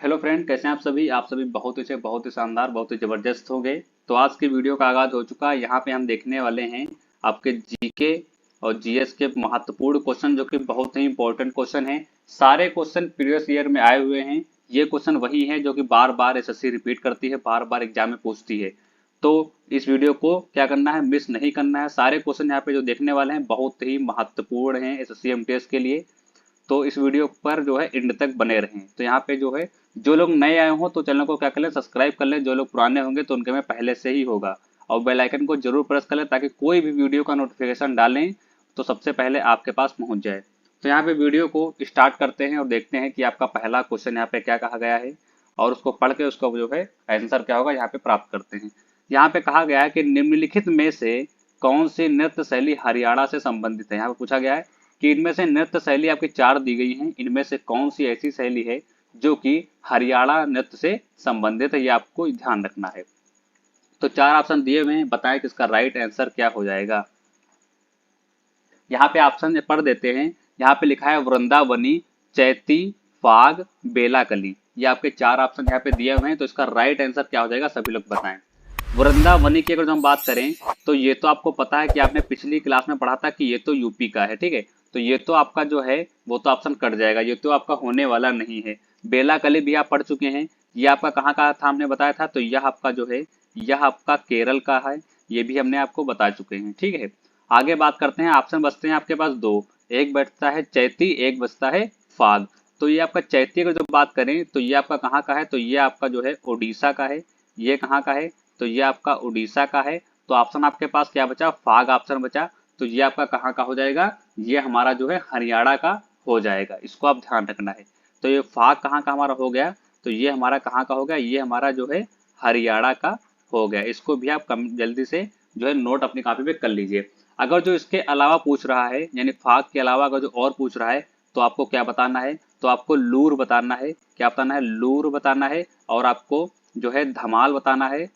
Hello friend, कैसे हैं आप सभी बहुत ही अच्छे, बहुत ही शानदार, बहुत ही ज़बरदस्त हो गए। तो आज की वीडियो का आगाज़ हो चुका है। यहाँ पे हम देखने वाले हैं आपके जीके और जीएस के महत्वपूर्ण क्वेश्चन, जो कि बहुत ही इंपॉर्टेंट क्वेश्चन हैं। सारे क्वेश्चन प्रीवियस ईयर में आए हुए हैं। ये क्वेश्चन वही हैं जो कि बार बार एसएससी रिपीट करती है, बार बार एग्जाम में पूछती है। तो इस वीडियो को क्या करना है, मिस नहीं करना है। सारे क्वेश्चन यहाँ पे जो देखने वाले हैं बहुत ही महत्वपूर्ण हैं एसएससी एमटीएस के लिए। तो इस वीडियो पर जो है एंड तक बने रहें। तो यहाँ पे जो है, जो लोग नए आए हों तो चैनल को क्या कर लें, सब्सक्राइब कर लें। जो लोग पुराने होंगे तो उनके में पहले से ही होगा। और बेल आइकन को जरूर प्रेस कर लें ताकि कोई भी वीडियो का नोटिफिकेशन डालें तो सबसे पहले आपके पास पहुंच जाए। तो यहाँ पे वीडियो को स्टार्ट करते हैं और देखते हैं कि आपका पहला क्वेश्चन यहाँ पे क्या कहा गया है, और उसको पढ़ के उसका जो है आंसर क्या होगा यहाँ पे प्राप्त करते हैं। यहाँ पे कहा गया है कि निम्नलिखित में से कौन सी नृत्य शैली हरियाणा से संबंधित है। यहाँ पे पूछा गया है कि इनमें से नृत्य शैली आपकी चार दी गई हैं, इनमें से कौन सी ऐसी शैली है जो कि हरियाणा नृत्य से संबंधित है, ये आपको ध्यान रखना है। तो चार ऑप्शन दिए हुए हैं, बताएं कि इसका राइट आंसर क्या हो जाएगा। यहाँ पे ऑप्शन पढ़ देते हैं। यहाँ पे लिखा है वृंदावनी, चैती, फाग, बेलाकली। ये आपके चार ऑप्शन यहाँ पे दिए हुए हैं। तो इसका राइट आंसर क्या हो जाएगा, सभी लोग बताएं। वृंदावनी की अगर जो हम बात करें तो ये तो आपको पता है कि आपने पिछली क्लास में पढ़ा था कि ये तो यूपी का है, ठीक है। तो ये तो आपका जो है वो तो ऑप्शन कट जाएगा, ये तो आपका होने वाला नहीं है। बेलाकली भी आप पढ़ चुके हैं। ये आपका कहाँ का था हमने बताया था, तो यह आपका जो है यह आपका केरल का है। ये भी हमने आपको बता चुके हैं, ठीक है। आगे बात करते हैं। ऑप्शन बचते हैं आपके पास दो, एक बचता है चैती, एक बचता है फाग। तो ये आपका चैती अगर जो बात करें तो ये आपका कहाँ का है, तो ये आपका जो है उड़ीसा का है। ये कहाँ का है, तो ये आपका उड़ीसा का है। तो ऑप्शन आपके पास क्या बचा, फाग ऑप्शन बचा। तो ये आपका कहाँ का हो जाएगा, ये हमारा जो है हरियाणा का हो जाएगा। इसको आप ध्यान रखना है। तो ये फाग कहाँ का हमारा हो गया, तो ये हमारा कहाँ का हो गया, ये हमारा जो है हरियाणा का हो गया। इसको भी आप कम जल्दी से जो है नोट अपनी कॉपी पे कर लीजिए। अगर जो इसके अलावा पूछ रहा है, यानी फाग के अलावा अगर जो और पूछ रहा है, तो आपको क्या बताना है, तो आपको लूर बताना है। क्या बताना है, लूर बताना है। और आपको जो है धमाल बताना है।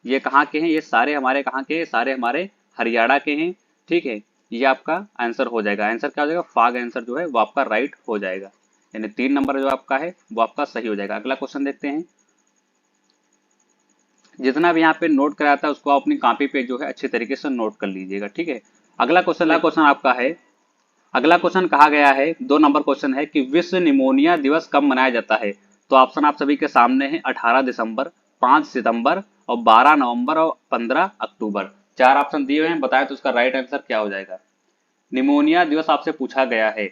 ये कहाँ के हैं, ये सारे हमारे कहाँ के हैं, सारे हमारे हरियाणा के हैं, ठीक है। ये आपका आंसर हो जाएगा। आंसर क्या हो जाएगा, फाग आंसर जो है वो आपका राइट हो जाएगा। यानी 3 नंबर जो आपका है वो आपका सही हो जाएगा। अगला क्वेश्चन देखते हैं। जितना भी यहाँ पे नोट कराया था उसको आप अपनी कॉपी पे जो है अच्छे तरीके से नोट कर लीजिएगा, ठीक है। अगला क्वेश्चन आपका है। अगला क्वेश्चन कहा गया है, 2 नंबर क्वेश्चन है कि विश्व निमोनिया दिवस कब मनाया जाता है। तो ऑप्शन आप सभी के सामने है, 18 दिसंबर, 5 सितंबर और 12 नवंबर और 15 अक्टूबर। चार ऑप्शन दिए हुए हैं, बताएं तो उसका राइट आंसर क्या हो जाएगा। निमोनिया दिवस आपसे पूछा गया है।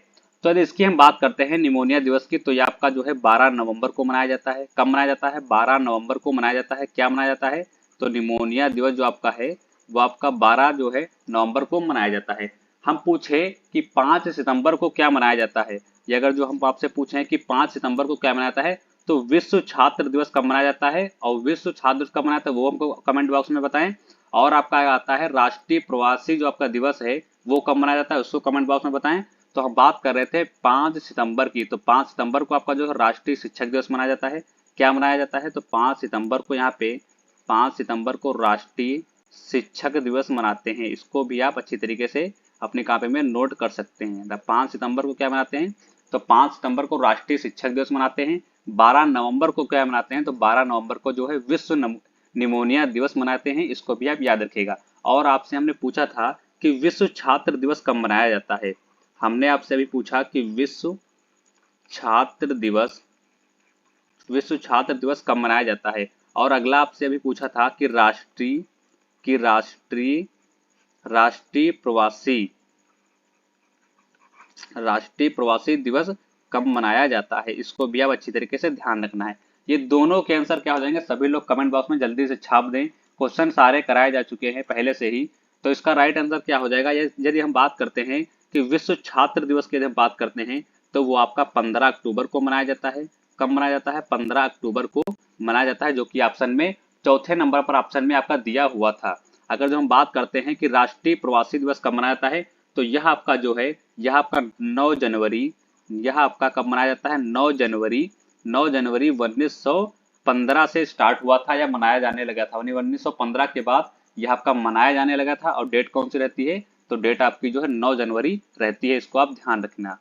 तो यदि इसकी हम बात करते हैं निमोनिया दिवस की, तो ये आपका जो है 12 नवंबर को मनाया जाता है। कब मनाया जाता है, 12 नवंबर को मनाया जाता है। क्या मनाया जाता है, तो निमोनिया दिवस जो आपका है वो आपका 12 जो है नवंबर को मनाया जाता है। हम पूछे कि 5 सितंबर को क्या मनाया जाता है, ये अगर जो हम आपसे पूछें कि 5 सितंबर को क्या मनाया जाता है, तो विश्व छात्र दिवस कब मनाया जाता है, और विश्व छात्र दिवस कब मनाया जाता है वो हमको कमेंट बॉक्स में बताएं। और आपका आता है राष्ट्रीय प्रवासी जो आपका दिवस है वो कब मनाया जाता है, उसको कमेंट बॉक्स में बताएं। तो हम बात कर रहे थे 5 सितंबर की, तो 5 सितंबर को आपका जो है राष्ट्रीय शिक्षक दिवस मनाया जाता है। क्या मनाया जाता है, तो 5 सितंबर को यहाँ पे 5 सितंबर को राष्ट्रीय शिक्षक दिवस मनाते हैं। इसको भी आप अच्छी तरीके से अपनी कॉपी में नोट कर सकते हैं। 5 सितंबर को क्या मनाते हैं, तो 5 सितंबर को राष्ट्रीय शिक्षक दिवस मनाते हैं। 12 नवंबर को क्या मनाते हैं, तो 12 नवंबर को जो है विश्व निमोनिया दिवस मनाते हैं। इसको भी आप याद रखिएगा। और आपसे हमने पूछा था कि विश्व छात्र दिवस कब मनाया जाता है। हमने आपसे अभी पूछा कि छात्र दिवस विश्व छात्र दिवस कब मनाया जाता है। और अगला आपसे अभी पूछा था कि राष्ट्रीय राष्ट्रीय प्रवासी दिवस कब मनाया जाता है। इसको भी आप अच्छी तरीके से ध्यान रखना है। ये दोनों के आंसर क्या हो जाएंगे, सभी लोग कमेंट बॉक्स में जल्दी से छाप दें। क्वेश्चन सारे कराए जा चुके हैं पहले से ही। तो इसका राइट आंसर क्या हो जाएगा, यदि हम बात करते हैं कि विश्व छात्र दिवस की यदि हम बात करते हैं, तो वो आपका 15 अक्टूबर को मनाया जाता है। कब मनाया जाता है, 15 अक्टूबर को मनाया जाता है, जो कि ऑप्शन में चौथे नंबर पर ऑप्शन में आपका दिया हुआ था। अगर जो हम बात करते हैं कि राष्ट्रीय प्रवासी दिवस कब मनाया जाता है, तो यह आपका जो है यह आपका 9 जनवरी, यह आपका कब मनाया जाता है, 9 जनवरी, 9 जनवरी 1915 से स्टार्ट हुआ था या मनाया जाने लगा था। 1915 के बाद यह आपका मनाया जाने लगा था। और डेट कौन सी रहती है, तो डेट आपकी जो है 9 जनवरी रहती है। इसको आप ध्यान रखना,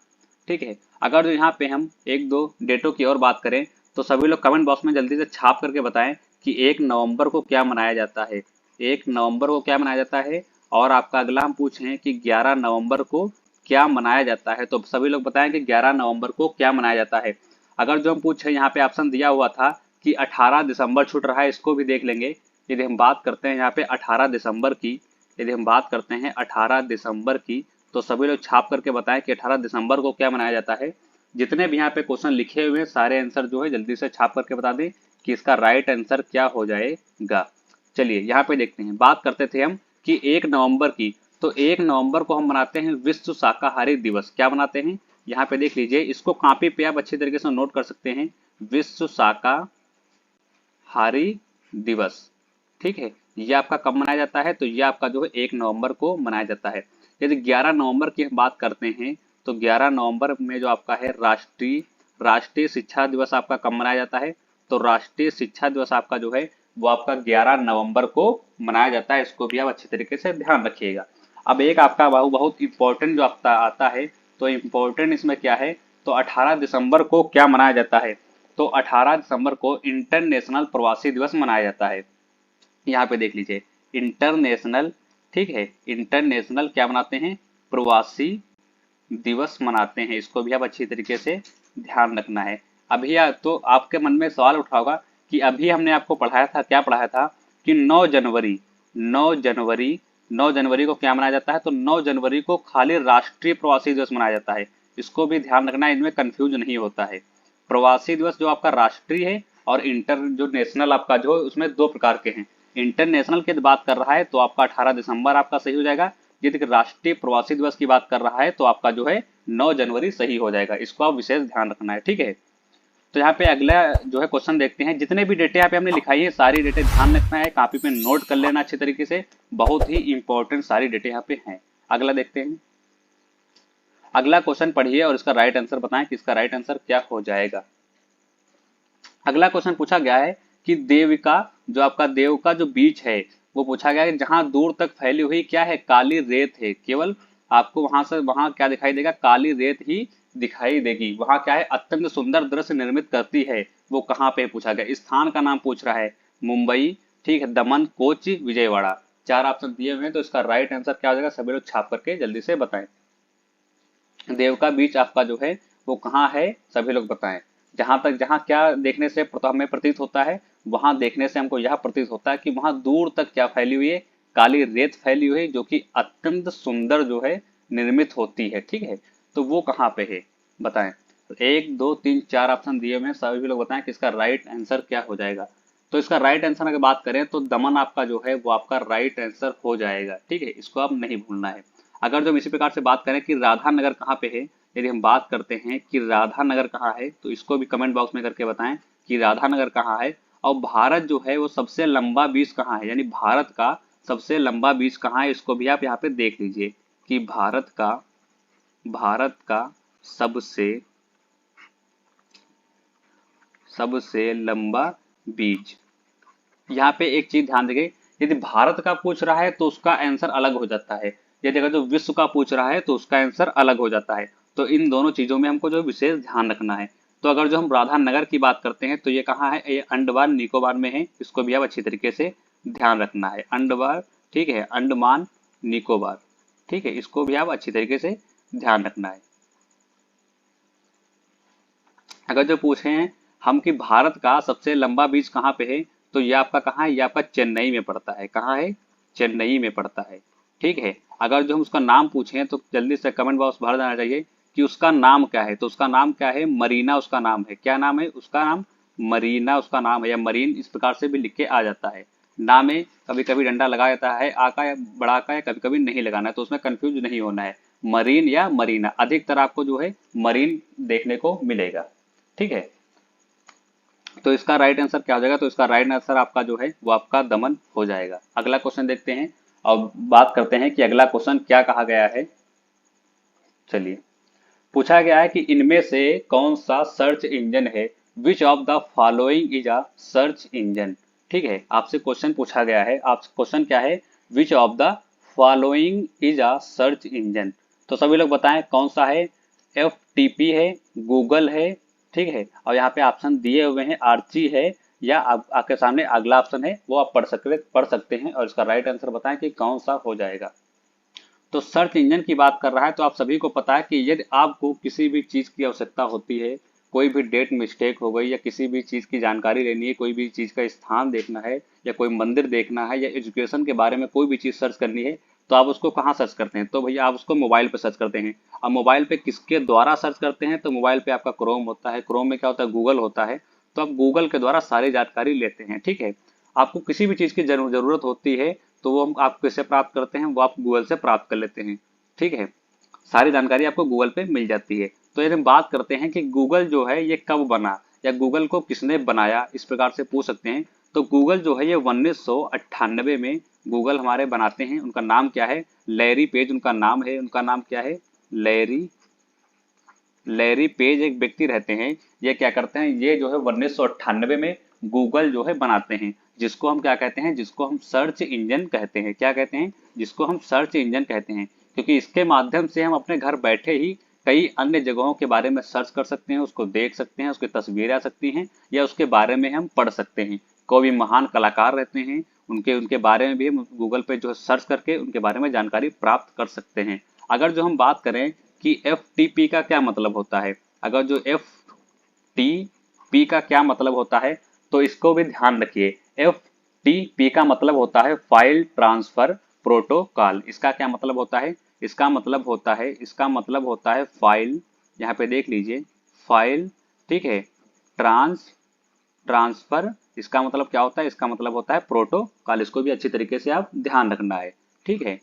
ठीक है। अगर जो यहाँ पे हम एक दो डेटों की और बात करें तो सभी लोग कमेंट बॉक्स में जल्दी से छाप करके बताएं कि 1 नवंबर को क्या मनाया जाता है। 1 नवंबर को क्या मनाया जाता है। और आपका अगला हम पूछें कि 11 नवंबर को क्या मनाया जाता है, तो सभी लोग बताएं कि 11 नवंबर को क्या मनाया जाता है। अगर जो हम पूछे, यहाँ पे ऑप्शन दिया हुआ था कि 18 दिसंबर छूट रहा है, इसको भी देख लेंगे। यदि हम बात करते हैं यहाँ पे 18 दिसंबर की, यदि हम बात करते हैं 18 दिसंबर की, तो सभी लोग छाप करके बताएं कि 18 दिसंबर को क्या मनाया जाता है। जितने भी यहाँ पे क्वेश्चन लिखे हुए हैं सारे आंसर जो है जल्दी से छाप करके बता दें कि इसका राइट आंसर क्या हो जाएगा। चलिए यहाँ पे देखते हैं, बात करते थे हम कि 1 नवंबर की, तो 1 नवंबर को हम मनाते हैं विश्व शाकाहारी दिवस। क्या मनाते हैं, यहाँ पे देख लीजिए, इसको कॉपी पे आप अच्छी तरीके से नोट कर सकते हैं, विश्व शाकाहारी दिवस। ठीक है, ये आपका कब मनाया जाता है, तो ये आपका जो है 1 नवंबर को मनाया जाता है। यदि 11 नवंबर की हम बात करते हैं तो 11 नवंबर में जो आपका है राष्ट्रीय शिक्षा दिवस आपका कब मनाया जाता है, तो राष्ट्रीय शिक्षा दिवस आपका जो है वो आपका 11 नवंबर को मनाया जाता है। इसको भी आप अच्छी तरीके से ध्यान रखिएगा। अब एक आपका बहुत इंपॉर्टेंट जो आपका आता है, तो इम्पोर्टेंट इसमें क्या है, तो 18 दिसंबर को क्या मनाया जाता है, तो 18 दिसंबर को इंटरनेशनल प्रवासी दिवस मनाया जाता है। यहाँ पे देख लीजिए, इंटरनेशनल, ठीक है, इंटरनेशनल क्या मनाते हैं, प्रवासी दिवस मनाते हैं। इसको भी आप अच्छी तरीके से ध्यान रखना है। अभी तो आपके मन में सवाल उठा होगा कि अभी हमने आपको पढ़ाया था, क्या पढ़ाया था कि 9 जनवरी को क्या मनाया जाता है, तो 9 जनवरी को खाली राष्ट्रीय प्रवासी दिवस मनाया जाता है। इसको भी ध्यान रखना है, इनमें कंफ्यूज नहीं होता है। प्रवासी दिवस जो आपका राष्ट्रीय है और इंटर जो नेशनल आपका जो है उसमें दो प्रकार के हैं। इंटरनेशनल की बात कर रहा है तो आपका 18 दिसंबर आपका सही हो जाएगा। यदि राष्ट्रीय प्रवासी दिवस की बात कर रहा है तो आपका जो है 9 जनवरी सही हो जाएगा। इसको आप विशेष ध्यान रखना है, ठीक है। तो यहाँ पे अगला जो है क्वेश्चन देखते हैं। जितने भी डेटे यहाँ पे हमने लिखाई है सारी डेटे ध्यान रखना है, कॉपी पे नोट कर लेना अच्छे तरीके से, बहुत ही इंपॉर्टेंट सारी डेटे यहाँ पे हैं। अगला देखते हैं, अगला क्वेश्चन पढ़िए और इसका राइट आंसर बताएं कि इसका राइट आंसर क्या हो जाएगा। अगला क्वेश्चन पूछा गया है कि देव का जो बीच है वो पूछा गया है, जहां दूर तक फैली हुई क्या है, काली रेत है। केवल आपको वहां से वहां क्या दिखाई देगा, काली रेत ही दिखाई देगी। वहां क्या है, अत्यंत सुंदर दृश्य निर्मित करती है, वो कहाँ पे पूछा गया। स्थान का नाम पूछ रहा है, मुंबई, ठीक है, दमन, कोच्चि, विजयवाड़ा। चार ऑप्शन दिए हुए हैं, तो इसका राइट आंसर क्या हो जाएगा, सभी लोग छाप करके जल्दी से बताएं। देव का बीच आपका जो है वो कहाँ है, सभी लोग बताएं। जहां क्या देखने से हमें प्रतीत होता है, वहां देखने से हमको यह प्रतीत होता है कि वहां दूर तक क्या फैली हुई है, काली रेत फैली हुई है, जो कि अत्यंत सुंदर जो है निर्मित होती है। ठीक है, तो वो कहाँ पे है बताएं। 1 2 3 4 ऑप्शन दिए हुए हैं, सभी लोग बताएं कि इसका राइट आंसर क्या हो जाएगा। तो इसका राइट आंसर अगर बात करें तो दमन आपका जो है वो आपका राइट आंसर हो जाएगा। ठीक है, इसको आप नहीं भूलना है। अगर जो हम इसी प्रकार से बात करें कि राधा नगर कहाँ पे है, यदि हम बात करते हैं कि राधा नगर कहाँ है, तो इसको भी कमेंट बॉक्स में करके बताएं कि राधा नगर कहाँ है। और भारत जो है वो सबसे लंबा बीच कहाँ है, यानी भारत का सबसे लंबा बीच कहाँ है, इसको भी आप यहाँ पे देख लीजिए कि भारत का सबसे लंबा बीच। यहाँ पे एक चीज ध्यान देंगे, यदि भारत का पूछ रहा है तो उसका आंसर अलग हो जाता है, यदि अगर जो विश्व का पूछ रहा है तो उसका आंसर अलग हो जाता है। तो इन दोनों चीजों में हमको जो विशेष ध्यान रखना है। तो अगर जो हम राधा नगर की बात करते हैं तो ये कहाँ है, ये अंडमान निकोबार में है। इसको भी आप अच्छी तरीके से ध्यान रखना है, अंडमान, ठीक है, अंडमान निकोबार, ठीक है, इसको भी आप अच्छी तरीके से ध्यान रखना है। अगर जो पूछे हैं हम कि भारत का सबसे लंबा बीच कहाँ पे है, तो ये आपका कहाँ है, ये आपका चेन्नई में पड़ता है। कहाँ है, चेन्नई में पड़ता है। ठीक है, अगर जो हम उसका नाम पूछें तो जल्दी से कमेंट बॉक्स भर देना चाहिए कि उसका नाम क्या है, तो उसका नाम क्या है, मरीना उसका नाम है। क्या नाम है उसका, नाम मरीना उसका नाम है, या मरीन इस प्रकार से भी लिख के आ जाता है। नाम में कभी कभी डंडा लगा जाता है आका या बड़ा का, या कभी कभी नहीं लगाना है, तो उसमें कंफ्यूज नहीं होना है। मरीन या मरीना, अधिकतर आपको जो है मरीन देखने को मिलेगा। ठीक है, तो इसका राइट आंसर क्या हो जाएगा, तो इसका राइट आंसर आपका जो है वो आपका दमन हो जाएगा। अगला क्वेश्चन देखते हैं और बात करते हैं कि अगला क्वेश्चन क्या कहा गया है। चलिए, पूछा गया है कि इनमें से कौन सा सर्च इंजन है, which of the following is a search engine. ठीक है, आपसे क्वेश्चन पूछा गया है, आप क्वेश्चन क्या है, which of the following is a search engine. तो सभी लोग बताएं कौन सा है, FTP है, गूगल है, ठीक है, और यहाँ पे ऑप्शन दिए हुए हैं आर्ची है, या आपके सामने अगला ऑप्शन है वो आप पढ़ सकते हैं और इसका राइट आंसर बताएं कि कौन सा हो जाएगा। तो सर्च इंजन की बात कर रहा है तो आप सभी को पता है कि यदि आपको किसी भी चीज़ की आवश्यकता होती है, कोई भी डेट मिस्टेक हो गई या किसी भी चीज़ की जानकारी लेनी है, कोई भी चीज़ का स्थान देखना है या कोई मंदिर देखना है या एजुकेशन के बारे में कोई भी चीज़ सर्च करनी है, तो आप उसको कहाँ सर्च करते हैं? तो भैया आप उसको मोबाइल पे सर्च करते हैं। अब मोबाइल पे किसके द्वारा सर्च करते हैं? तो मोबाइल पे आपका क्रोम होता है, क्रोम में क्या होता है? गूगल होता है। तो आप गूगल के द्वारा सारी जानकारी लेते हैं, ठीक है। आपको किसी भी चीज़ की जरूरत होती है तो वो हम आप किससे प्राप्त करते हैं? वो आप गूगल से प्राप्त कर लेते हैं, ठीक है। सारी जानकारी आपको गूगल पे मिल जाती है। तो यदि हम बात करते हैं कि गूगल जो है ये कब बना या गूगल को किसने बनाया, इस प्रकार से पूछ सकते हैं। तो गूगल जो है ये 1998 में गूगल हमारे बनाते हैं। उनका नाम क्या है? लैरी पेज उनका नाम है। उनका नाम क्या है? लैरी लैरी पेज एक व्यक्ति रहते हैं। ये क्या करते हैं? ये जो है 1998 में गूगल जो है बनाते हैं, जिसको हम क्या कहते हैं? जिसको हम सर्च इंजन कहते हैं। क्या कहते हैं? जिसको हम सर्च इंजन कहते हैं, क्योंकि इसके माध्यम से हम अपने घर बैठे ही कई अन्य जगहों के बारे में सर्च कर सकते हैं, उसको देख सकते हैं, उसकी तस्वीरें आ सकती हैं या उसके बारे में हम पढ़ सकते हैं। कोई भी महान कलाकार रहते हैं, उनके उनके बारे में भी हम गूगल पे जो है सर्च करके उनके बारे में जानकारी प्राप्त कर सकते हैं। अगर जो हम बात करें कि FTP का क्या मतलब होता है, अगर जो FTP का क्या मतलब होता है तो इसको भी ध्यान रखिए। FTP का मतलब होता है फाइल ट्रांसफर प्रोटोकॉल। इसका क्या मतलब होता है? इसका मतलब होता है फाइल, यहाँ पे देख लीजिए, फाइल, ठीक है, ट्रांसफर। इसका मतलब क्या होता है? इसका मतलब होता है प्रोटोकॉल। इसको भी अच्छी तरीके से आप ध्यान रखना है, ठीक है।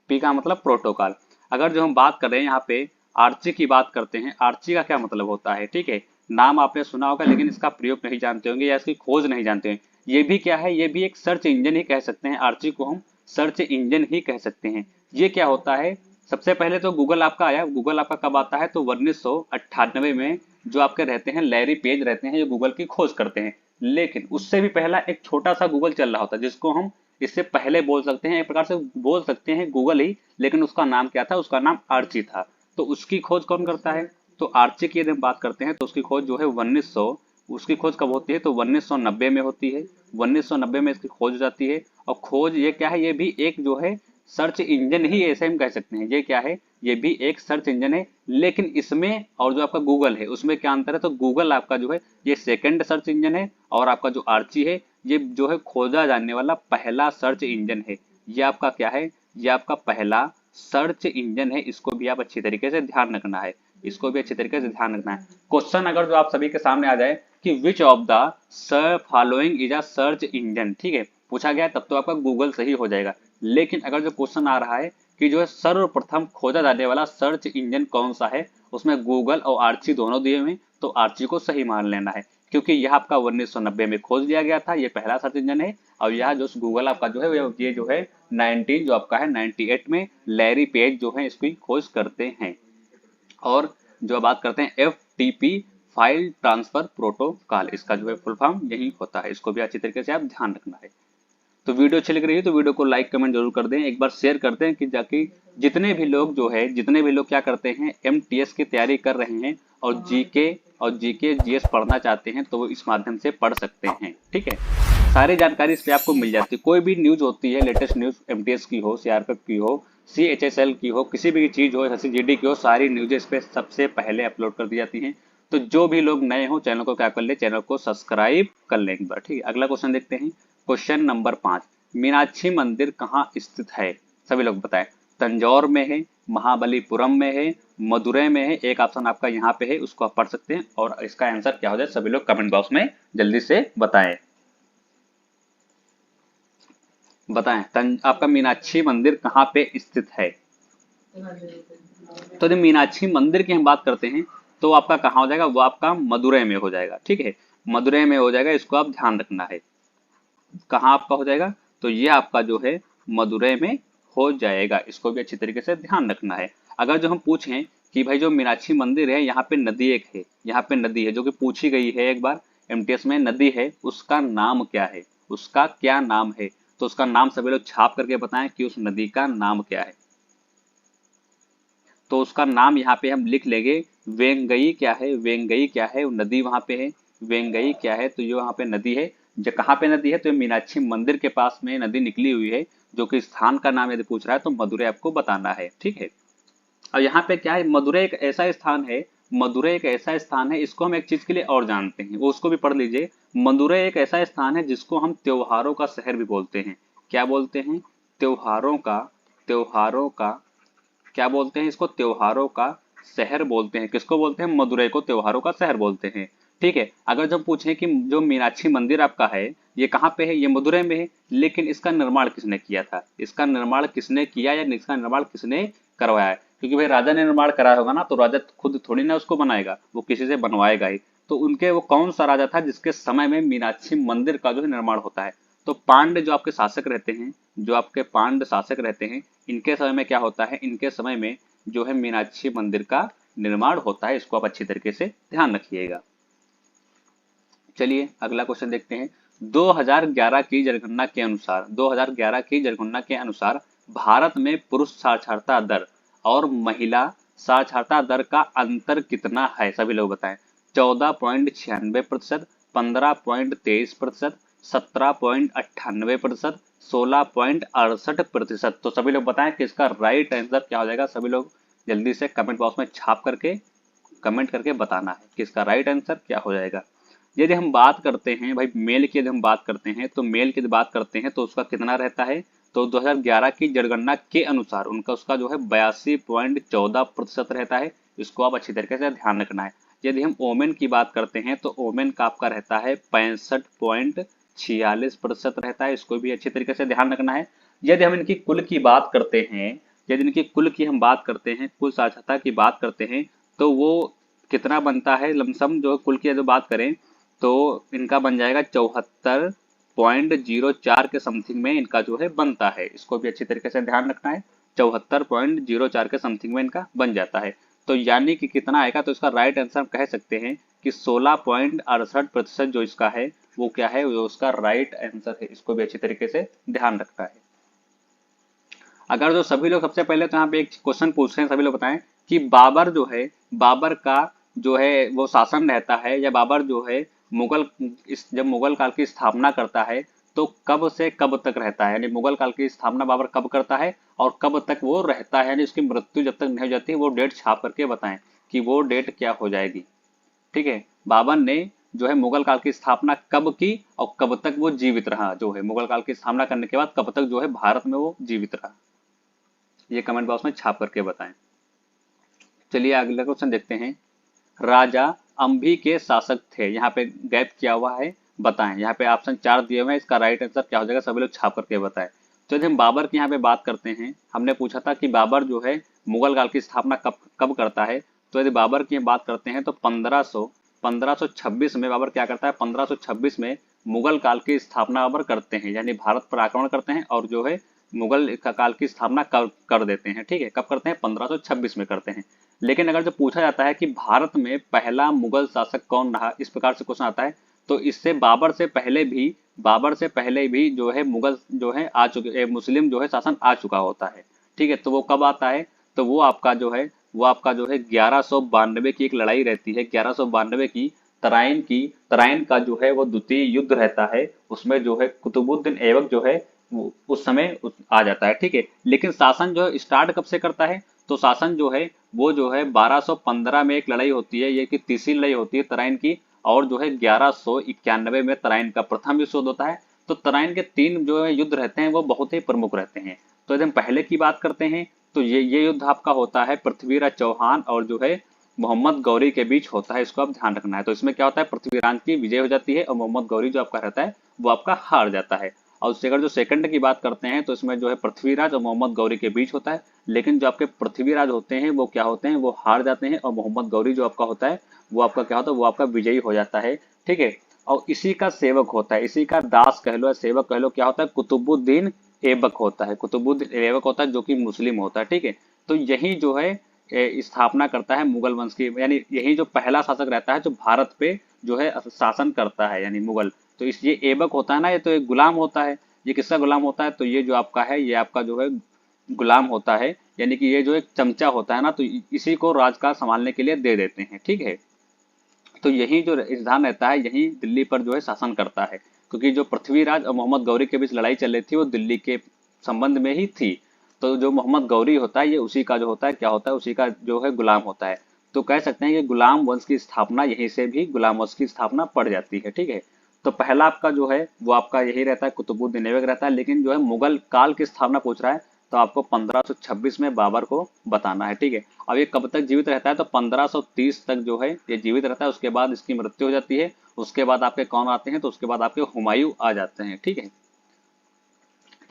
पी का मतलब प्रोटोकॉल। अगर जो हम बात कर रहे हैं यहाँ पे आर्ची की बात करते हैं, आर्ची का क्या मतलब होता है, ठीक है। नाम आपने सुना होगा लेकिन इसका प्रयोग नहीं जानते होंगे या इसकी खोज नहीं जानते हैं। ये भी क्या है? ये भी एक सर्च इंजन ही कह सकते हैं। आर्ची को हम सर्च इंजन ही कह सकते हैं। ये क्या होता है? सबसे पहले तो गूगल आपका आया। गूगल आपका कब आता है? तो 1998 में जो आपके रहते हैं लैरी पेज रहते हैं जो गूगल की खोज करते हैं। लेकिन उससे भी पहला एक छोटा सा गूगल चल रहा होता है, जिसको हम इससे पहले बोल सकते हैं, एक प्रकार से बोल सकते हैं गूगल ही, लेकिन उसका नाम क्या था? उसका नाम आर्ची था। तो उसकी खोज कौन करता है? तो आर्ची की यदि हम बात करते हैं तो उसकी खोज जो है 1900, उसकी खोज कब होती है? तो 1990 में होती है। 1990 में इसकी खोज हो जाती है। और खोज ये क्या है? ये भी एक जो है सर्च इंजन ही, ऐसे हम कह सकते हैं। ये क्या है? ये भी एक सर्च इंजन है। लेकिन इसमें और जो आपका गूगल है उसमें क्या अंतर है? तो गूगल आपका जो है ये सेकंड सर्च इंजन है और आपका जो आर्ची है ये जो है खोजा जाने वाला पहला सर्च इंजन है। ये आपका क्या है? ये आपका पहला सर्च इंजन है। इसको भी आप अच्छी तरीके से ध्यान रखना है। इसको भी अच्छी तरीके से ध्यान रखना है। क्वेश्चन अगर जो आप सभी के सामने आ जाए कि which of the following is a search engine, ठीक है, पूछा गया तब तो आपका गूगल सही हो जाएगा। लेकिन अगर जो क्वेश्चन आ रहा है कि जो है सर्वप्रथम खोजा जाने वाला सर्च इंजन कौन सा है, उसमें गूगल और आर्ची दोनों दिए हुए, तो आर्ची को सही मान लेना है, क्योंकि यह आपका 1990 में खोज लिया गया था। ये पहला सर्च इंजन है। और यह जो गूगल आपका जो है ये जो है 19 जो आपका है 98 में लैरी पेज जो है इसकी खोज करते हैं। और जो बात करते हैं FTP, फाइल ट्रांसफर प्रोटोकॉल, इसका जो है फुल फॉर्म यही होता है। इसको भी अच्छी तरीके से आप ध्यान रखना है। तो वीडियो अच्छी लग रही है तो वीडियो को लाइक कमेंट जरूर कर दें, एक बार शेयर कर दें कि जाकि जितने भी लोग क्या करते हैं MTS की तैयारी कर रहे हैं और जीके GS पढ़ना चाहते हैं तो वो इस माध्यम से पढ़ सकते हैं, ठीक है। सारी जानकारी इस पे आपको मिल जाती है। कोई भी न्यूज होती है, लेटेस्ट न्यूज MTS की हो, CRPF की हो, CHSL की हो, किसी भी चीज हो, SSGD की हो, सारी न्यूज इस पे सबसे पहले अपलोड कर दी जाती हैं। तो जो भी लोग नए हो चैनल को क्या कर ले, चैनल को सब्सक्राइब कर लें एक बार, ठीक है। अगला क्वेश्चन देखते हैं। क्वेश्चन नंबर 5, मीनाक्षी मंदिर कहाँ स्थित है? सभी लोग बताएं। तंजौर में है, महाबलीपुरम में है, मदुरै में है। एक ऑप्शन आपका यहाँ पे है, उसको आप पढ़ सकते हैं और इसका आंसर क्या हो जाए सभी लोग कमेंट बॉक्स में जल्दी से बताएं। आपका मीनाक्षी मंदिर कहाँ पे स्थित है? तो जब मीनाक्षी मंदिर की हम बात करते हैं तो आपका कहाँ हो जाएगा? वो आपका मदुरै में हो जाएगा, ठीक है। मदुरै में हो जाएगा, इसको आप ध्यान रखना है। कहाँ आपका हो जाएगा? तो ये आपका जो है मदुरै में हो जाएगा। इसको भी अच्छी तरीके से ध्यान रखना है। अगर जो हम पूछें कि भाई जो मीनाक्षी मंदिर है यहाँ पे नदी एक है, यहाँ पे नदी है जो कि पूछी गई है एक बार MTS में, नदी है, उसका नाम क्या है? उसका क्या नाम है? तो उसका नाम सभी लोग छाप करके बताएं कि उस नदी का नाम क्या है। तो उसका नाम यहाँ पे हम लिख लेंगे वेंगई क्या है, वेंगई क्या है, वो नदी वहां पे है। वेंगई क्या है, तो ये वहां पे नदी है। जो कहाँ पे नदी है, तो ये मीनाक्षी मंदिर के पास में नदी निकली हुई है। जो कि स्थान का नाम यदि पूछ रहा है तो मदुरै आपको बताना है, ठीक है। और यहाँ पे क्या है, मदुरै एक ऐसा स्थान है, मदुरै एक ऐसा स्थान है, इसको हम एक चीज के लिए और जानते हैं, वो उसको भी पढ़ लीजिए। मदुरै एक ऐसा स्थान है जिसको हम त्योहारों का शहर भी बोलते हैं। क्या बोलते हैं, त्योहारों का, त्योहारों का, क्या बोलते हैं इसको, त्योहारों का शहर बोलते हैं। किसको बोलते हैं, मदुरै को त्योहारों का शहर बोलते हैं, ठीक है। अगर जब पूछें कि जो मीनाक्षी मंदिर आपका है ये कहाँ पे है, ये मदुरै में है, लेकिन इसका निर्माण किसने किया था, इसका निर्माण किसने किया या इसका निर्माण किसने करवाया है। क्योंकि भाई राजा ने निर्माण कराया होगा ना, तो राजा खुद थोड़ी ना उसको बनाएगा, वो किसी से बनवाएगा ही। तो उनके वो कौन सा राजा था जिसके समय में मीनाक्षी मंदिर का जो है निर्माण होता है। तो पांड्य जो आपके शासक रहते हैं, जो आपके पांड्य शासक रहते हैं, इनके समय में क्या होता है, इनके समय में जो है मीनाक्षी मंदिर का निर्माण होता है। इसको आप अच्छी तरीके से ध्यान रखिएगा। चलिए अगला क्वेश्चन देखते हैं। 2011 की जनगणना के अनुसार, 2011 की जनगणना के अनुसार भारत में पुरुष साक्षरता दर और महिला साक्षरता दर का अंतर कितना है, सभी लोग बताएं। 14.96%, 15.23%, 17.98%, 16.68%। तो सभी लोग बताएं कि इसका राइट आंसर क्या हो जाएगा। सभी लोग जल्दी से कमेंट बॉक्स में छाप करके कमेंट करके बताना है कि इसका राइट आंसर क्या हो जाएगा। यदि हम बात करते हैं भाई मेल की, यदि हम बात करते हैं तो मेल की यदि बात करते हैं तो उसका कितना रहता है, तो 2011 की जनगणना के अनुसार उनका उसका जो है 82.14% रहता है। इसको आप अच्छी तरीके से ध्यान रखना है। यदि हम ओमेन की बात करते हैं तो ओमेन का आपका रहता है 65.46% रहता है। इसको भी अच्छी तरीके से ध्यान रखना है। यदि हम इनकी कुल की बात करते हैं, यदि इनकी कुल की हम बात करते हैं, कुल साक्षरता की बात करते हैं, तो वो कितना बनता है, लमसम जो कुल की जो बात करें तो इनका बन जाएगा 74.04 के समथिंग में इनका जो है बनता है। इसको भी अच्छी तरीके से ध्यान रखना है। 74.04 के समथिंग में इनका बन जाता है। तो यानी कि कितना आएगा, तो इसका राइट आंसर हम कह सकते हैं कि 16.68% जो इसका है वो क्या है, वो उसका राइट आंसर है। इसको भी अच्छी तरीके से ध्यान रखना है। अगर जो सभी लोग सबसे पहले तो यहाँ पे एक क्वेश्चन पूछ रहे हैं, सभी लोग बताएं कि बाबर जो है, बाबर का जो है वो शासन रहता है, या बाबर जो है मुगल जब मुगल काल की स्थापना करता है तो कब से कब तक रहता है, यानी मुगल काल की स्थापना बाबर कब करता है और कब तक वो रहता है, यानी उसकी मृत्यु जब तक नहीं हो जाती वो डेट छाप करके बताएं कि वो डेट क्या हो जाएगी, ठीक है। बाबर ने जो है मुगल काल की स्थापना कब की और कब तक वो जीवित रहा, जो है मुगल काल की स्थापना करने के बाद कब तक जो है भारत में वो जीवित रहा, ये कमेंट बॉक्स में छाप करके बताएं। चलिए अगला क्वेश्चन देखते हैं। राजा अंभी के शासक थे, यहाँ पे गैप किया हुआ है, बताएं। यहाँ पे ऑप्शन 4 दिए हुए हैं, इसका राइट आंसर क्या हो जाएगा, सभी लोग छाप करके बताएं। तो यदि हम बाबर की यहाँ पे बात करते हैं, हमने पूछा था कि बाबर जो है मुगल काल की स्थापना कब कब करता है। तो यदि बाबर की बात करते हैं तो 1526 में बाबर क्या करता है, 1526 में मुगल काल की स्थापना बाबर करते हैं, यानी भारत पर आक्रमण करते हैं और जो है मुगल काल की स्थापना कर देते हैं, ठीक है। कब करते हैं, 1526 में करते हैं। लेकिन अगर जो पूछा जाता है कि भारत में पहला मुगल शासक कौन रहा, इस प्रकार से क्वेश्चन आता है, तो इससे बाबर से पहले भी जो है मुगल जो है आ चुके, मुस्लिम जो है शासन आ चुका होता है, ठीक है। तो वो कब आता है, तो वो आपका जो है 1192 की एक लड़ाई रहती है, 1192 की तराइन का जो है वो द्वितीय युद्ध रहता है। उसमें जो है कुतुबुद्दीन ऐबक जो है उस समय आ जाता है, ठीक है। लेकिन शासन जो है स्टार्ट कब से करता है, तो शासन जो है वो जो है 1215 में एक लड़ाई होती है, ये की तीसरी लड़ाई होती है तराइन की, और जो है 1191 में तराइन का प्रथम युद्ध होता है। तो तराइन के 3 जो है युद्ध रहते हैं वो बहुत ही प्रमुख रहते हैं। तो यदि हम पहले की बात करते हैं तो ये युद्ध आपका होता है पृथ्वीराज चौहान और जो है मोहम्मद गौरी के बीच होता है। इसको आप ध्यान रखना है। तो इसमें क्या होता है, पृथ्वीराज की विजय हो जाती है और मोहम्मद गौरी जो आपका रहता है वो आपका हार जाता है। और उससे अगर जो सेकंड की बात करते हैं तो इसमें जो है पृथ्वीराज और मोहम्मद गौरी के बीच होता है। लेकिन जो आपके पृथ्वीराज होते हैं वो क्या होते हैं, वो हार जाते हैं, और मोहम्मद गौरी जो आपका होता है वो आपका क्या होता है, वो आपका विजयी हो जाता है, ठीक है। और इसी का सेवक होता है, इसी का दास कह लो या सेवक कह लो, क्या होता है, कुतुबुद्दीन ऐबक होता है। कुतुबुद्दीन ऐबक होता है जो कि मुस्लिम होता है, ठीक है। तो यही जो है स्थापना करता है मुगल वंश की, यानी यही जो पहला शासक रहता है जो भारत पे जो है शासन करता है, यानी मुगल। तो इस ये ऐबक होता है ना, ये तो एक गुलाम होता है। ये किसका गुलाम होता है, तो ये जो आपका है ये आपका जो है गुलाम होता है, यानी कि ये जो एक चमचा होता है ना, तो इसी को राजकाज संभालने के लिए दे देते हैं, ठीक है। तो यही जो स्थान रहता है, यही दिल्ली पर जो है शासन करता है, क्योंकि जो पृथ्वीराज और मोहम्मद गौरी के बीच लड़ाई चल रही थी वो दिल्ली के संबंध में ही थी। तो जो मोहम्मद गौरी होता है ये उसी का जो होता है क्या होता है, उसी का जो है गुलाम होता है। तो कह सकते हैं कि गुलाम वंश की स्थापना यहीं से भी गुलाम वंश की स्थापना पड़ जाती है, ठीक है। तो पहला आपका जो है वो आपका यही रहता है, कुतुबुद्दीन ऐबक रहता है, लेकिन जो है मुगल काल की स्थापना पूछ रहा है तो आपको 1526 में बाबर को बताना है, ठीक है। अब ये कब तक जीवित रहता है, तो 1530 तक जो है ये जीवित रहता है, उसके बाद इसकी मृत्यु हो जाती है। उसके बाद आपके कौन आते हैं, तो उसके बाद आपके हुमायूं आ जाते हैं, ठीक है।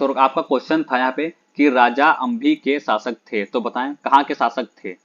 तो आपका क्वेश्चन था यहाँ पे कि राजा अंभी के शासक थे, तो बताएं कहाँ के शासक थे।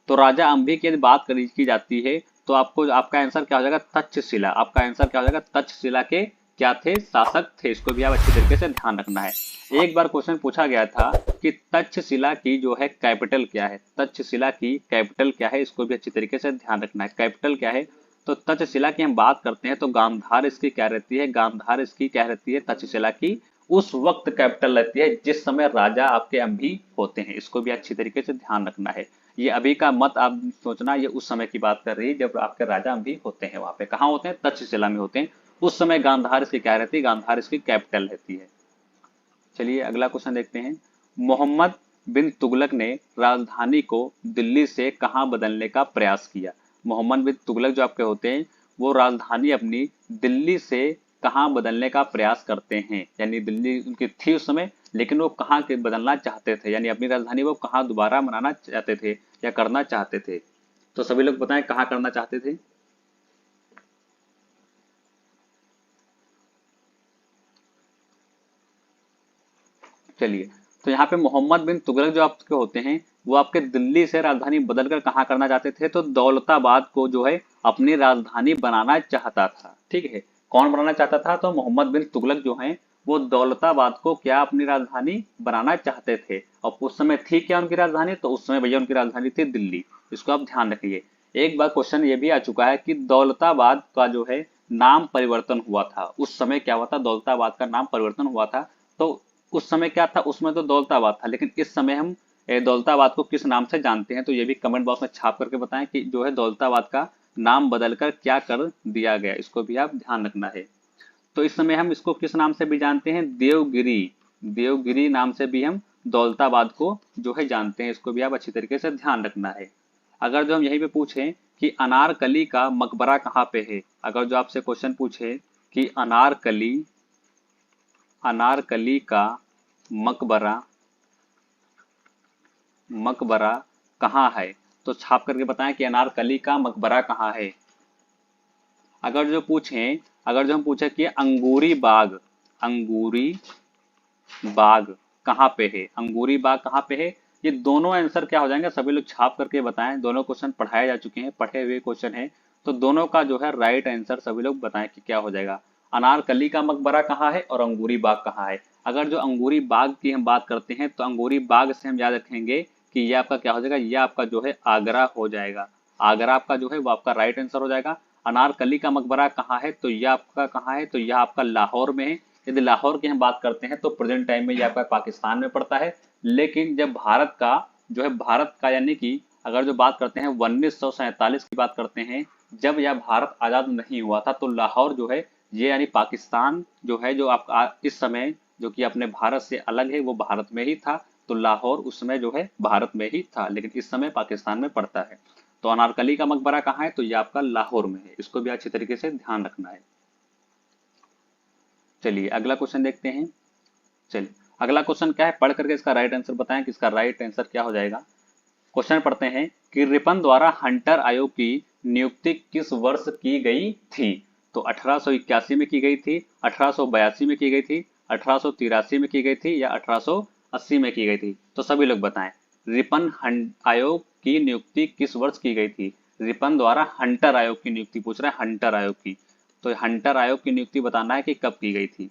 तो राजा अंभी की यदि बात की जाती है तो आपको आपका आंसर क्या हो जाएगा, तक्षशिला। आपका आंसर क्या हो जाएगा, तक्षशिला के क्या थे, शासक थे। इसको भी आप अच्छी तरीके से ध्यान रखना है। एक बार क्वेश्चन पूछा गया था कि तक्षशिला की जो है कैपिटल क्या है, तक्षशिला की कैपिटल क्या है, इसको भी अच्छी तरीके से ध्यान रखना है। कैपिटल क्या है, तो तक्षशिला की हम बात करते हैं तो गांधार इसकी क्या रहती है, गांधार इसकी क्या रहती है, तक्षशिला की उस वक्त कैपिटल रहती है जिस समय राजा आपके अंभी होते हैं। इसको भी अच्छी तरीके से ध्यान रखना है। ये अभी का मत आप सोचना, ये उस समय की बात कर रही है जब आपके राजा भी होते हैं। वहां पे कहाँ होते हैं, तक्षशिला में होते हैं। उस समय गांधार इसकी क्या रहती है, गांधार इसकी कैपिटल रहती है। चलिए अगला क्वेश्चन देखते हैं। मोहम्मद बिन तुगलक ने राजधानी को दिल्ली से कहाँ बदलने का प्रयास किया। मोहम्मद बिन तुगलक जो आपके होते हैं वो राजधानी अपनी दिल्ली से कहाँ बदलने का प्रयास करते हैं, यानी दिल्ली उनकी थी उस समय, लेकिन वो कहाँ के बदलना चाहते थे, यानी अपनी राजधानी वो कहाँ दोबारा बनाना चाहते थे या करना चाहते थे। तो सभी लोग बताएं कहाँ करना चाहते थे। चलिए, तो यहाँ पे मोहम्मद बिन तुगलक जो आपके होते हैं वो आपके दिल्ली से राजधानी बदलकर कहाँ करना चाहते थे, तो दौलताबाद को जो है अपनी राजधानी बनाना चाहता था, ठीक है। कौन बनाना चाहता था, तो मोहम्मद बिन तुगलक जो है वो दौलताबाद को क्या अपनी राजधानी बनाना चाहते थे। और उस समय थी क्या उनकी राजधानी, तो उस समय भैया उनकी राजधानी थी दिल्ली। इसको आप ध्यान रखिए। एक बार क्वेश्चन ये भी आ चुका है कि दौलताबाद का जो है नाम परिवर्तन हुआ था, उस समय क्या हुआ था, दौलताबाद का नाम परिवर्तन हुआ था। तो उस समय क्या था, उसमें तो दौलताबाद था, लेकिन इस समय हम दौलताबाद को किस नाम से जानते हैं, तो ये भी कमेंट बॉक्स में छाप करके बताएं कि जो है दौलताबाद का नाम बदलकर क्या कर दिया गया। इसको भी आप ध्यान रखना है। तो इस समय हम इसको किस नाम से भी जानते हैं, देवगिरी। देवगिरी नाम से भी हम दौलताबाद को जो है जानते हैं। इसको भी आप अच्छी तरीके से ध्यान रखना है। अगर जो हम यहीं पे पूछें कि अनारकली का मकबरा कहाँ पे है, अगर जो आपसे क्वेश्चन पूछे कि अनारकली अनारकली का मकबरा मकबरा कहाँ है, तो छाप करके बताएं कि अनारकली का मकबरा कहाँ है। अगर जो हम पूछे कि अंगूरी बाग कहाँ पे है, अंगूरी बाग कहाँ पे है, ये दोनों आंसर क्या हो जाएंगे, सभी लोग छाप करके बताएं। दोनों क्वेश्चन पढ़ाए जा चुके हैं, पढ़े हुए क्वेश्चन है, तो दोनों का जो है राइट आंसर सभी लोग बताएं कि क्या हो जाएगा। अनारकली का मकबरा कहाँ है और अंगूरी बाग कहाँ है। अगर जो अंगूरी बाग की हम बात करते हैं तो अंगूरी बाग से हम याद रखेंगे कि ये आपका क्या हो जाएगा, ये आपका जो है आगरा हो जाएगा। आगरा आपका जो है वो आपका राइट आंसर हो जाएगा। अनारकली का मकबरा कहाँ है, तो यह आपका कहाँ है, तो यह आपका लाहौर में है। यदि लाहौर की हम बात करते हैं तो प्रेजेंट टाइम में यह आपका पाकिस्तान में पड़ता है। लेकिन जब भारत का जो है भारत का यानी कि अगर जो बात करते हैं 1947 की बात करते हैं, जब यह भारत आज़ाद नहीं हुआ था, तो लाहौर जो है ये यानी पाकिस्तान जो है जो आप इस समय जो कि अपने भारत से अलग है वो भारत में ही था। तो लाहौर उस समय जो है भारत में ही था, लेकिन इस समय पाकिस्तान में पड़ता है। तो अनारकली का मकबरा कहाँ है, तो ये आपका लाहौर में है। इसको भी अच्छी तरीके से ध्यान रखना है। चलिए अगला क्वेश्चन देखते हैं। चलिए अगला क्वेश्चन क्या है, पढ़ करके इसका राइट आंसर बताएं कि इसका राइट आंसर क्या हो जाएगा। क्वेश्चन पढ़ते हैं कि रिपन द्वारा हंटर आयोग की नियुक्ति किस वर्ष की गई थी। तो 1881 में की गई थी, 1882 में की गई थी, 1883 में की गई थी, या 1880 में की गई थी। तो सभी लोग बताएं रिपन आयोग की नियुक्ति किस वर्ष की गई थी। रिपन द्वारा हंटर आयोग की नियुक्ति पूछ रहा है, हंटर आयोग की। तो हंटर आयोग की नियुक्ति बताना है कि कब की गई थी।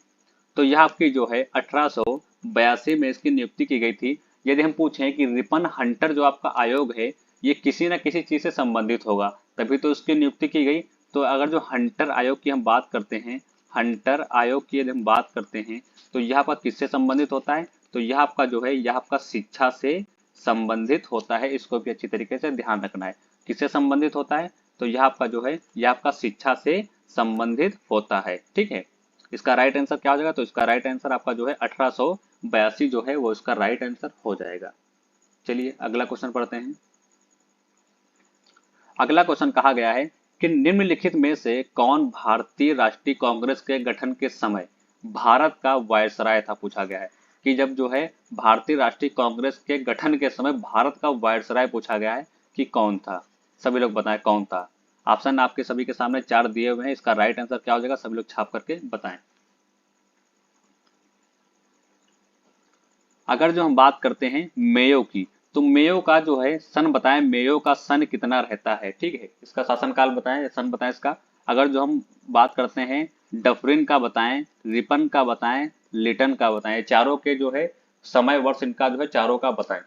तो यह आपकी जो है 1882 में इसकी नियुक्ति की गई थी। यदि हम पूछें कि रिपन हंटर जो आपका आयोग है ये किसी न किसी चीज से संबंधित होगा तभी तो इसकी नियुक्ति की गई। तो अगर जो हंटर आयोग की हम बात करते हैं, हंटर आयोग की यदि हम बात करते हैं तो यह आपका किससे संबंधित होता है, तो यह आपका जो है यह आपका शिक्षा से संबंधित होता है, इसको भी अच्छी तरीके से ध्यान रखना है। किससे संबंधित होता है? तो यह आपका जो है यह आपका शिक्षा से संबंधित होता है। ठीक है, इसका राइट आंसर क्या हो जाएगा? तो इसका राइट आंसर आपका जो है 1882 जो है वो इसका राइट आंसर हो जाएगा। चलिए अगला क्वेश्चन पढ़ते हैं। अगला क्वेश्चन कहा गया है कि निम्नलिखित में से कौन भारतीय राष्ट्रीय कांग्रेस के गठन के समय भारत का वायसराय था? पूछा गया है कि जब जो है भारतीय राष्ट्रीय कांग्रेस के गठन के समय भारत का वायसराय पूछा गया है कि कौन था। सभी लोग बताएं कौन था। ऑप्शन आपके सभी के सामने 4 दिए हुए हैं, इसका राइट आंसर क्या हो जाएगा? सभी लोग छाप करके बताएं। अगर जो हम बात करते हैं मेयो की, तो मेयो का जो है सन बताएं, मेयो का सन कितना रहता है? ठीक है, इसका शासनकाल बताएं, सन बताएं इसका। अगर जो हम बात करते हैं डफरिन का बताएं, रिपन का बताएं, लिटन का बताएं, चारों के जो है समय वर्ष इनका जो है चारों का बताएं।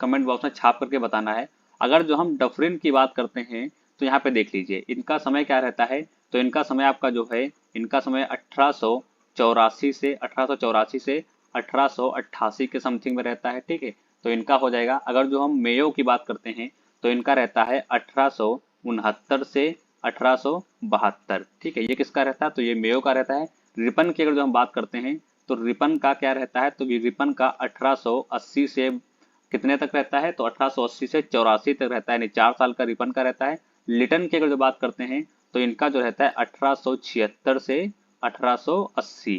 कमेंट बॉक्स में छाप करके बताना है। अगर जो हम डफरिन की बात करते हैं तो यहाँ पे देख लीजिए इनका समय क्या रहता है। तो इनका समय आपका जो है इनका समय 1884 से 1888 के समथिंग में रहता है। ठीक है, तो इनका हो जाएगा। अगर जो हम मेयो की बात करते हैं तो इनका रहता है 1869 से 1872। ठीक है, ये किसका रहता है? तो ये मेयो का रहता है। रिपन की अगर जो हम बात करते हैं तो रिपन का क्या रहता है? तो ये रिपन का 1880 से कितने तक रहता है? तो 1880 से 84 तक रहता है, यानी 4 साल का रिपन का रहता है। लिटन की अगर जो बात करते हैं तो इनका जो रहता है 1876 से 1880।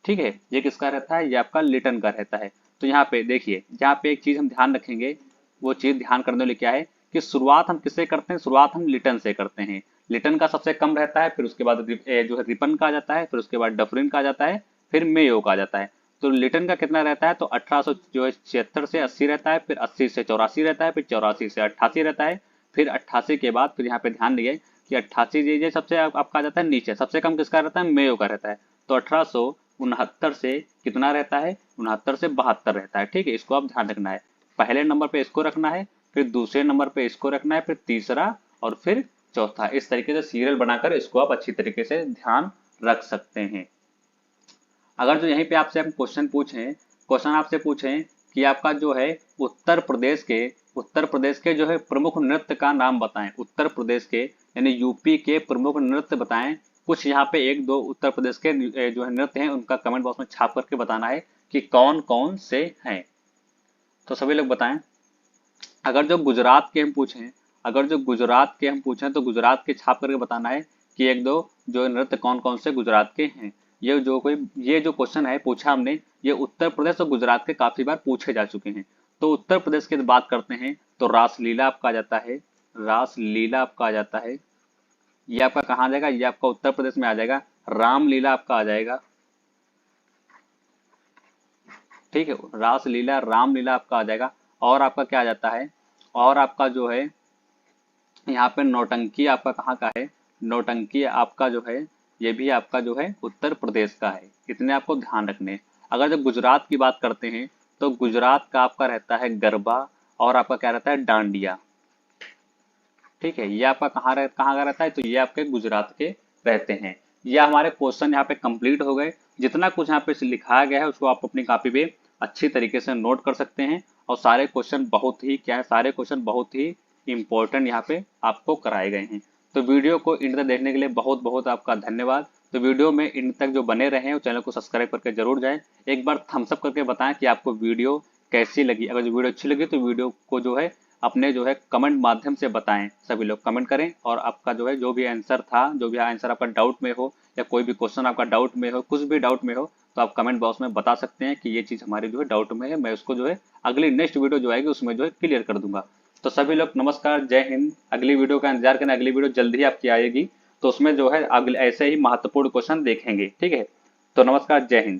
ठीक है, ये किसका रहता है? ये आपका लिटन का रहता है। तो यहाँ पे देखिए, यहाँ पे एक चीज हम ध्यान रखेंगे, वो चीज ध्यान करने वाली क्या है कि शुरुआत हम किससे करते हैं? शुरुआत हम लिटन से करते हैं। लिटन का सबसे कम रहता है, फिर उसके बाद जो है रिपन का आ जाता है, फिर उसके बाद डफरिन का आ जाता है, फिर मेयो का आ जाता है। तो लिटन का कितना रहता है? तो 1876 से 80 रहता है, फिर 80 से 84 रहता है, फिर 84 से 88 रहता है, फिर 88 के बाद फिर यहाँ पे ध्यान दिए कि 88 ये सबसे आपका आ जाता है नीचे, सबसे कम किसका रहता है? मेयो का रहता है। तो 1869 से कितना रहता है? 69 से 72 रहता है। ठीक है, इसको आप ध्यान रखना है। पहले नंबर पे इसको रखना है, फिर दूसरे नंबर पे इसको रखना है, फिर तीसरा और फिर चौथा। इस तरीके से सीरियल बनाकर इसको आप अच्छी तरीके से ध्यान रख सकते हैं। अगर जो यहीं पे आपसे हम क्वेश्चन आपसे पूछें कि आपका जो है उत्तर प्रदेश के जो है प्रमुख नृत्य का नाम बताएं। उत्तर प्रदेश के यानी यूपी के प्रमुख नृत्य बताएं। कुछ यहाँ पे एक दो उत्तर प्रदेश के जो है नृत्य हैं उनका कमेंट बॉक्स में छाप करके बताना है कि कौन कौन से हैं। तो सभी लोग बताएं। अगर जो गुजरात के हम पूछें तो गुजरात के छाप करके बताना है कि एक दो जो नृत्य कौन कौन से गुजरात के हैं। ये जो क्वेश्चन है पूछा हमने, ये उत्तर प्रदेश और गुजरात के काफी बार पूछे जा चुके हैं। तो उत्तर प्रदेश की बात करते हैं तो रासलीला आपका आ जाता है, रासलीला आपका आ जाता है। ये आपका कहाँ आ जाएगा? ये आपका उत्तर प्रदेश में आ जाएगा। रामलीला आपका आ जाएगा। ठीक है, रासलीला रामलीला आपका आ जाएगा। और आपका क्या आ जाता है? और आपका जो है यहाँ पे नौटंकी आपका कहाँ का है? नौटंकी आपका जो है ये भी आपका जो है उत्तर प्रदेश का है। इतने आपको ध्यान रखने हैं। अगर जब गुजरात की बात करते हैं तो गुजरात का आपका रहता है गरबा और आपका क्या रहता है? डांडिया। ठीक है, ये आपका कहाँ का रहता है? तो ये आपके गुजरात के रहते हैं। ये हमारे क्वेश्चन यहाँ पे कंप्लीट हो गए। जितना कुछ यहाँ पे लिखाया गया है उसको आप अपनी कॉपी पे अच्छी तरीके से नोट कर सकते हैं। और सारे क्वेश्चन बहुत ही क्या है, सारे क्वेश्चन बहुत ही इंपॉर्टेंट यहाँ पे आपको कराए गए हैं। तो वीडियो को इंड तक देखने के लिए बहुत बहुत आपका धन्यवाद। तो वीडियो में इंड तक जो बने रहे हैं चैनल को सब्सक्राइब करके जरूर जाएं। एक बार थम्स अप करके बताएं कि आपको वीडियो कैसी लगी। अगर जो वीडियो अच्छी लगी तो वीडियो को जो है अपने जो है कमेंट माध्यम से बताएं। सभी लोग कमेंट करें और आपका जो है जो भी आंसर था, जो भी आंसर आपका डाउट में हो या कोई भी क्वेश्चन आपका डाउट में हो, कुछ भी डाउट में हो तो आप कमेंट बॉक्स में बता सकते हैं कि ये चीज़ हमारी जो है डाउट में है। मैं उसको जो है अगली नेक्स्ट वीडियो जो आएगी उसमें जो है क्लियर कर दूंगा। तो सभी लोग नमस्कार, जय हिंद। अगली वीडियो का इंतजार करें, अगली वीडियो जल्दी ही आपकी आएगी। तो उसमें जो है अगले ऐसे ही महत्वपूर्ण क्वेश्चन देखेंगे। ठीक है, तो नमस्कार, जय हिंद।